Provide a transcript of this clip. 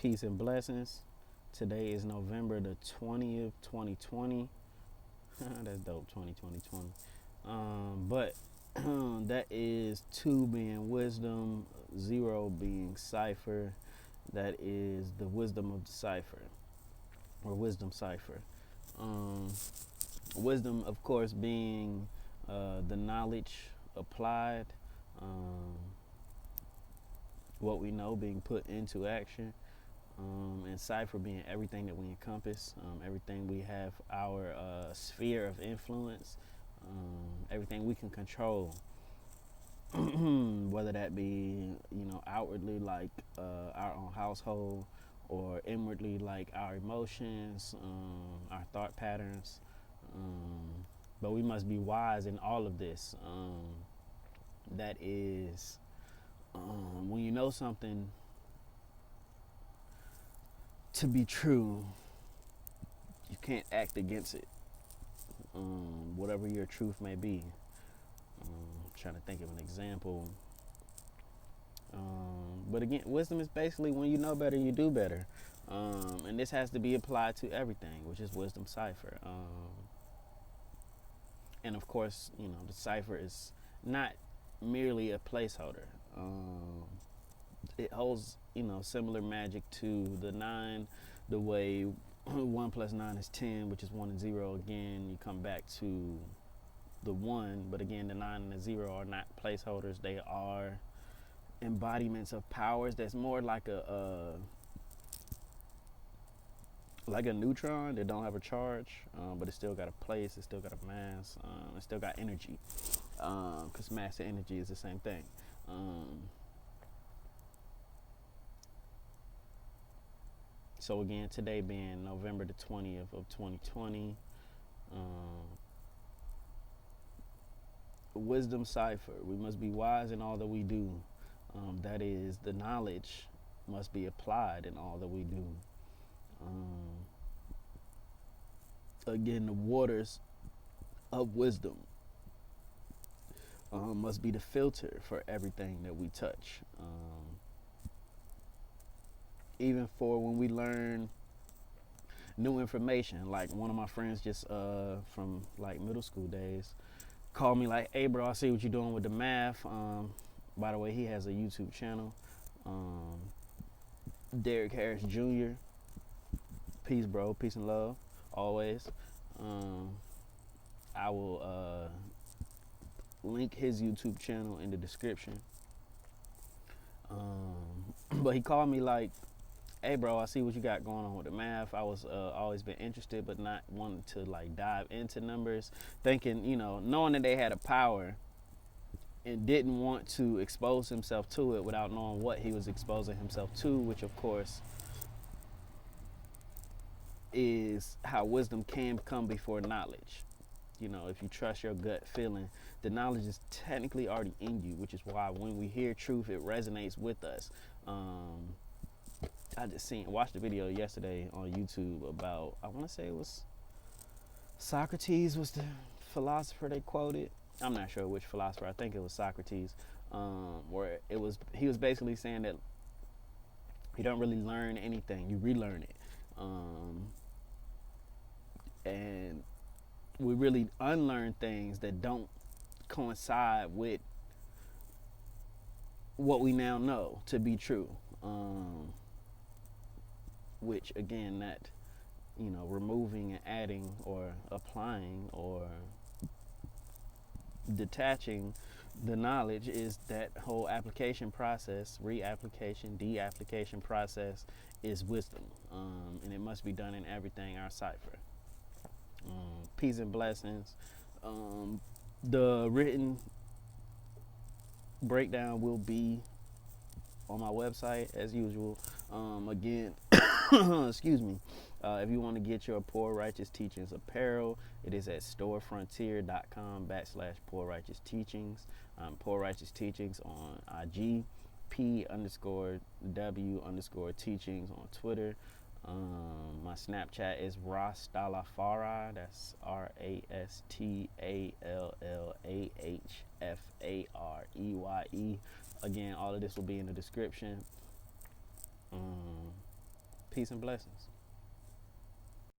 Peace and blessings. Today is November the 20th, 2020. That's dope, 2020. But that is 2 being wisdom, 0 being cipher. That is the wisdom of the cipher, or wisdom cipher. Um, Wisdom, of course, being the knowledge applied, um, what we know being put into action. And cipher being everything that we encompass, everything we have our sphere of influence, everything we can control, whether that be outwardly like our own household, or inwardly like our emotions, our thought patterns. But we must be wise in all of this. That is, when you know something to be true, you can't act against it, whatever your truth may be. Trying to think of an example. But again, wisdom is basically when you know better, you do better. And this has to be applied to everything, which is wisdom cipher. And of course, the cipher is not merely a placeholder. It holds, similar magic to the 9, the way 1 plus 9 is 10, which is 1 and 0. Again, you come back to the 1, but again, the 9 and the 0 are not placeholders. They are embodiments of powers that's more like a neutron that don't have a charge, but it still got a place, it still got a mass, it still got energy, because mass and energy is the same thing. So again, today being November the 20th of 2020, wisdom cipher. We must be wise in all that we do. That is, the knowledge must be applied in all that we do. Again, the waters of wisdom must be the filter for everything that we touch. Even for when we learn new information, like one of my friends just from like middle school days called me like, "Hey bro, I see what you're doing with the math." By the way, he has a YouTube channel, Derek Harris Jr. Peace, bro. Peace and love, always. I will link his YouTube channel in the description. But he called me like, "Hey bro, I see what you got going on with the math." I was always been interested, but not wanting to like dive into numbers, thinking, knowing that they had a power, and didn't want to expose himself to it without knowing what he was exposing himself to, which of course is how wisdom can come before knowledge. If you trust your gut feeling, the knowledge is technically already in you, which is why when we hear truth, it resonates with us. I just watched a video yesterday on YouTube about, I want to say it was Socrates was the philosopher they quoted. I'm not sure which philosopher. I think it was Socrates, where he was basically saying that you don't really learn anything, you relearn it. And we really unlearn things that don't coincide with what we now know to be true. Which again, that removing and adding or applying or detaching the knowledge is that whole application process, reapplication, de-application process is wisdom, and it must be done in everything, our cipher. Peace and blessings. The written breakdown will be on my website as usual. Again, excuse me. If you want to get your Poor Righteous Teachings apparel, it is at storefrontier.com/Poor Righteous Teachings. Poor Righteous Teachings on IG, P_W_teachings on Twitter. My Snapchat is Rastalafari. That's RASTALLAHFAREYE. Again, all of this will be in the description. Peace and blessings.